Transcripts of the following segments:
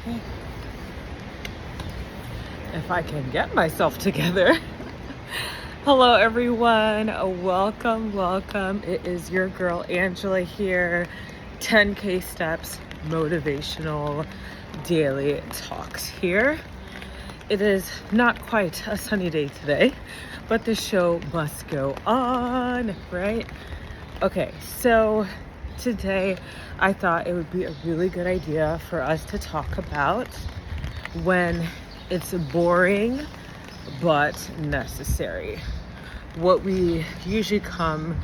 Okay. If I can get myself together. Hello, everyone. Welcome. It is your girl, Angela here. 10K Steps Motivational Daily Talks here. It is not quite a sunny day today, but the show must go on, right? Okay, so today I thought it would be a really good idea for us to talk about when it's boring but necessary. What usually comes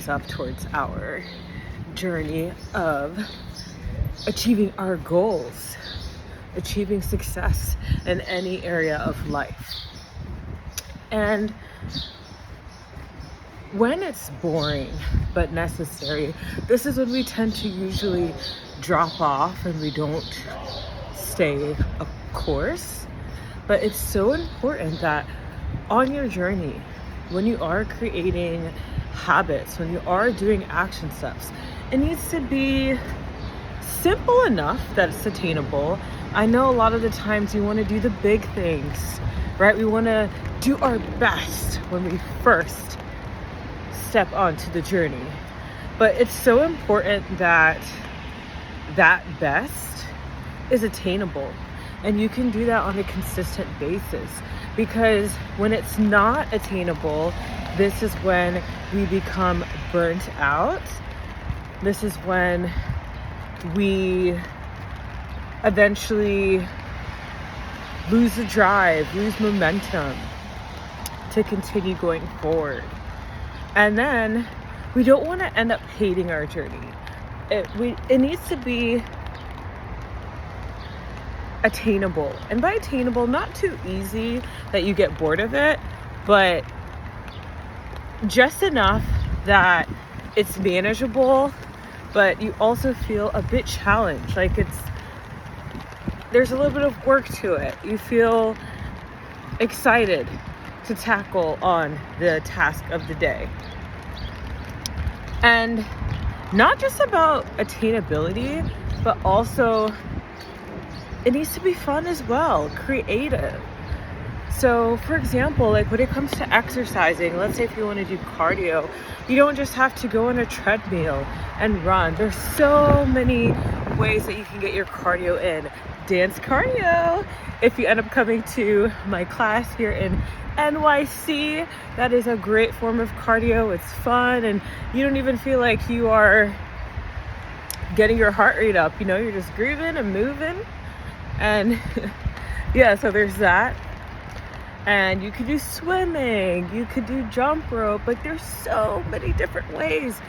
up towards our journey of achieving our goals, achieving success in any area of life. And when it's boring but necessary, this is when we tend to usually drop off and we don't stay a course. But it's so important that on your journey, when you are creating habits, when you are doing action steps, it needs to be simple enough that it's attainable. I know a lot of the times you want to do the big things, right? We want to do our best when we first step onto the journey. But it's so important that that best is attainable. And you can do that on a consistent basis, because when it's not attainable, this is when we become burnt out. This is when we eventually lose the drive, lose momentum to continue going forward. And then we don't want to end up hating our journey. It needs to be attainable. And by attainable, not too easy that you get bored of it, but just enough that it's manageable, but you also feel a bit challenged. Like there's a little bit of work to it. You feel excited to tackle on the task of the day. And not just about attainability, but also it needs to be fun as well, creative. So for example, like when it comes to exercising, let's say if you want to do cardio, you don't just have to go on a treadmill and run. There's so many ways that you can get your cardio in. Dance cardio. If you end up coming to my class here in NYC, that is a great form of cardio. It's fun and you don't even feel like you are getting your heart rate up. You know, you're just grooving and moving. And yeah, so there's that. And you could do swimming, you could do jump rope. Like there's so many different ways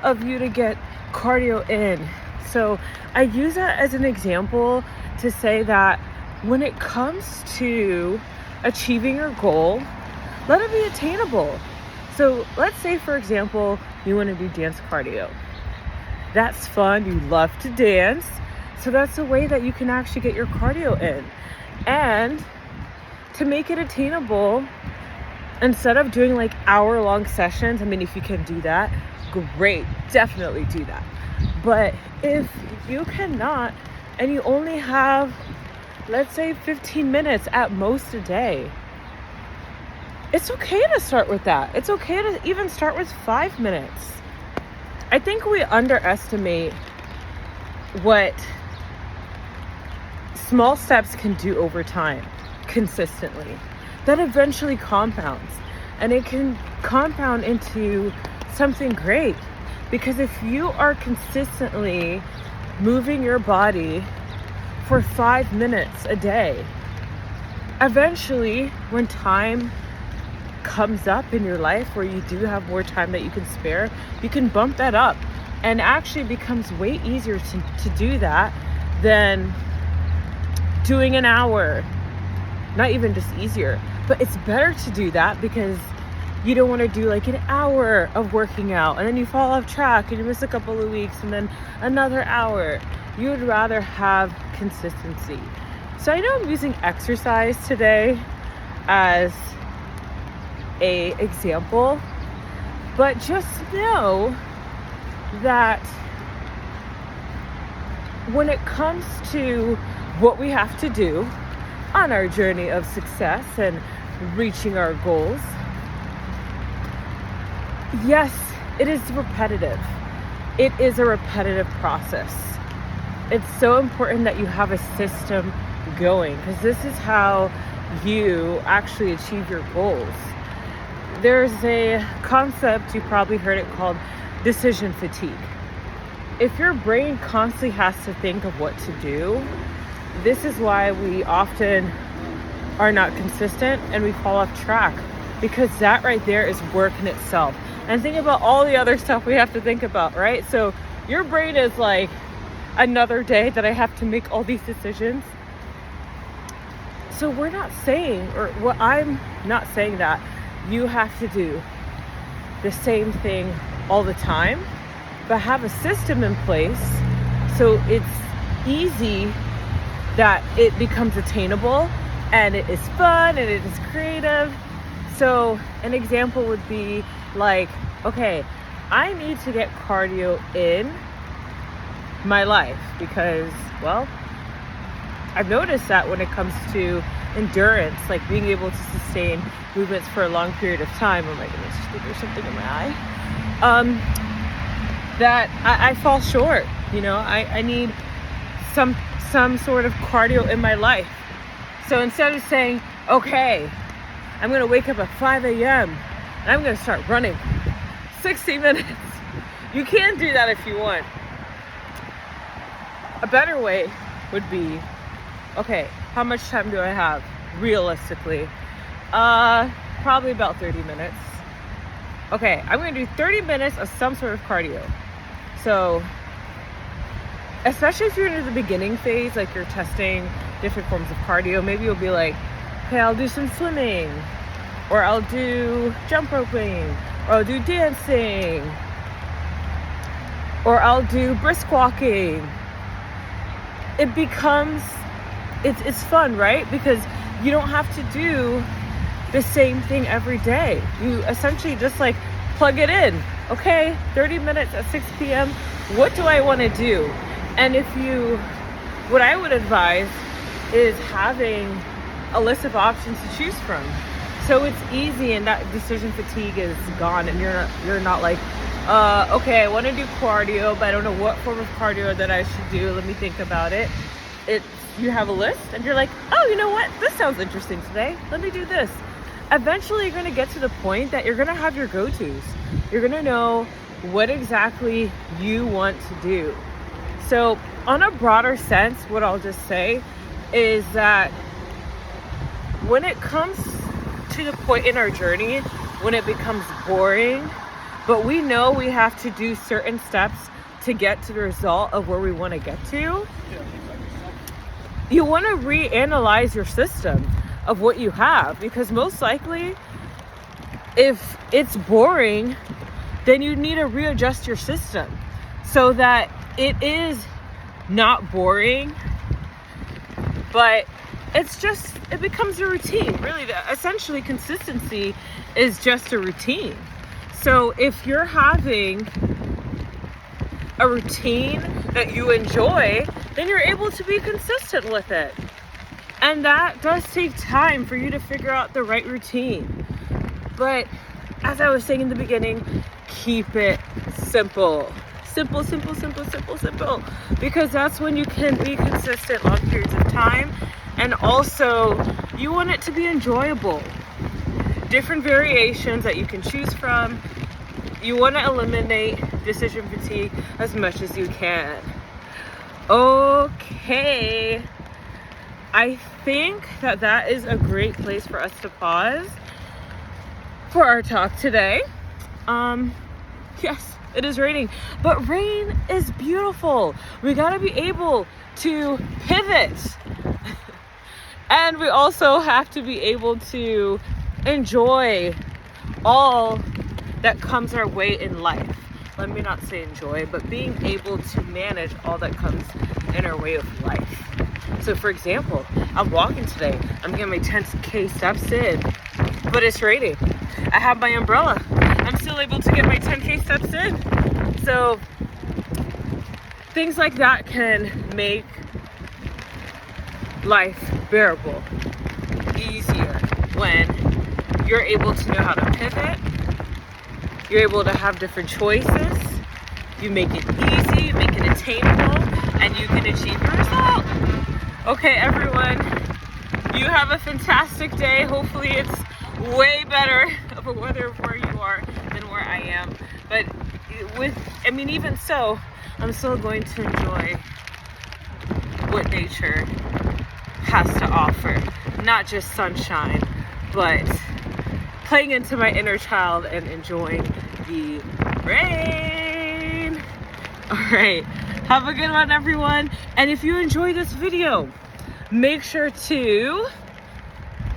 of you to get cardio in. So I use that as an example to say that when it comes to achieving your goal, let it be attainable. So let's say, for example, you want to do dance cardio. That's fun. You love to dance. So that's a way that you can actually get your cardio in. And to make it attainable, instead of doing like hour-long sessions, I mean, if you can do that, great, definitely do that. But if you cannot, and you only have, let's say 15 minutes at most a day, it's okay to start with that. It's okay to even start with 5 minutes. I think we underestimate what small steps can do over time, consistently. That eventually compounds, and it can compound into something great. Because if you are consistently moving your body for 5 minutes a day, eventually when time comes up in your life where you do have more time that you can spare, you can bump that up, and actually becomes way easier to do that than doing an hour. Not even just easier, but it's better to do that, because you don't want to do like an hour of working out and then you fall off track and you miss a couple of weeks and then another hour. You would rather have consistency. So I know I'm using exercise today as a example, but just know that when it comes to what we have to do on our journey of success and reaching our goals, yes, it is repetitive. It is a repetitive process. It's so important that you have a system going, because this is how you actually achieve your goals. There's a concept, you probably heard it, called decision fatigue. If your brain constantly has to think of what to do, this is why we often are not consistent and we fall off track, because that right there is work in itself. And think about all the other stuff we have to think about, right? So your brain is like, another day that I have to make all these decisions. So we're not saying, or what I'm not saying, that you have to do the same thing all the time, but have a system in place so it's easy, that it becomes attainable and it is fun and it is creative. So an example would be like, okay, I need to get cardio in my life because, well, I've noticed that when it comes to endurance, like being able to sustain movements for a long period of time, oh my goodness, there's something in my eye, that I fall short. I need some sort of cardio in my life. So instead of saying, okay, I'm going to wake up at 5 a.m. and I'm going to start running 60 minutes. You can do that if you want. A better way would be, okay, how much time do I have realistically? Probably about 30 minutes. Okay, I'm going to do 30 minutes of some sort of cardio. So, especially if you're in the beginning phase, like you're testing different forms of cardio, maybe you'll be like, okay, I'll do some swimming, or I'll do jump roping, or I'll do dancing, or I'll do brisk walking. It becomes, it's fun, right? Because you don't have to do the same thing every day. You essentially just like plug it in. Okay, 30 minutes at 6 p.m. What do I want to do? And what I would advise is having a list of options to choose from. So it's easy and that decision fatigue is gone, and you're not like, okay, I want to do cardio, but I don't know what form of cardio that I should do. Let me think about it. You have a list and you're like, oh, you know what? This sounds interesting today. Let me do this. Eventually you're going to get to the point that you're going to have your go-tos. You're going to know what exactly you want to do. So on a broader sense, what I'll just say is that when it comes to the point in our journey when it becomes boring, but we know we have to do certain steps to get to the result of where we want to get to, you want to reanalyze your system of what you have, because most likely if it's boring, then you need to readjust your system so that it is not boring, but it becomes a routine. Really, essentially consistency is just a routine. So if you're having a routine that you enjoy, then you're able to be consistent with it. And that does take time for you to figure out the right routine. But as I was saying in the beginning, keep it simple. Simple. Because that's when you can be consistent long periods of time. And also, you want it to be enjoyable. Different variations that you can choose from. You want to eliminate decision fatigue as much as you can. Okay. I think that is a great place for us to pause for our talk today. Yes, it is raining, but rain is beautiful. We gotta be able to pivot. And we also have to be able to enjoy all that comes our way in life. Let me not say enjoy, but being able to manage all that comes in our way of life. So for example, I'm walking today. I'm getting my 10K steps in, but it's raining. I have my umbrella. I'm still able to get my 10K steps in. So things like that can make life bearable, easier, when you're able to know how to pivot, you're able to have different choices, you make it easy, you make it attainable, and you can achieve your result. Okay, everyone, you have a fantastic day. Hopefully it's way better of a weather where you are than where I am. But even so, I'm still going to enjoy what nature has to offer. Not just sunshine, but playing into my inner child and enjoying the rain. All right, have a good one, everyone. And if you enjoyed this video, make sure to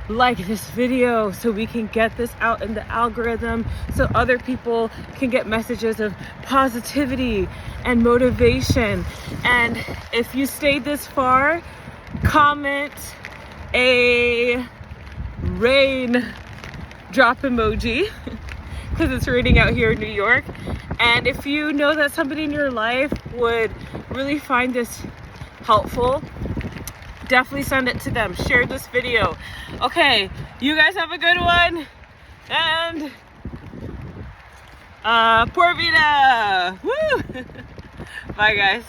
like this video so we can get this out in the algorithm, so other people can get messages of positivity and motivation. And if you stayed this far, comment a rain drop emoji because it's raining out here in New York. And if you know that somebody in your life would really find this helpful, definitely send it to them. Share this video. Okay, you guys have a good one. And Por Vida. Woo! Bye, guys.